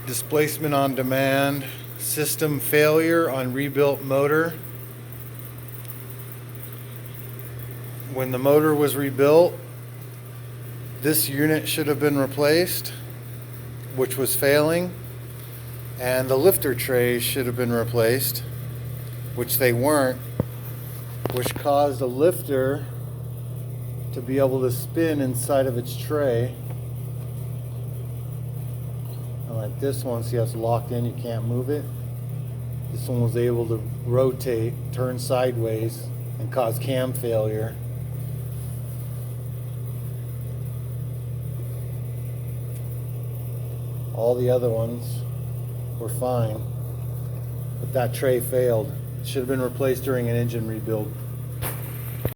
displacement on demand, system failure on rebuilt motor. When the motor was rebuilt, this unit should have been replaced, which was failing, and the lifter trays should have been replaced, which they weren't, which caused the lifter to be able to spin inside of its tray. And like this one, see how it's locked in, you can't move it. This one was able to rotate, turn sideways, and cause cam failure. All the other ones were fine, but that tray failed. It should have been replaced during an engine rebuild.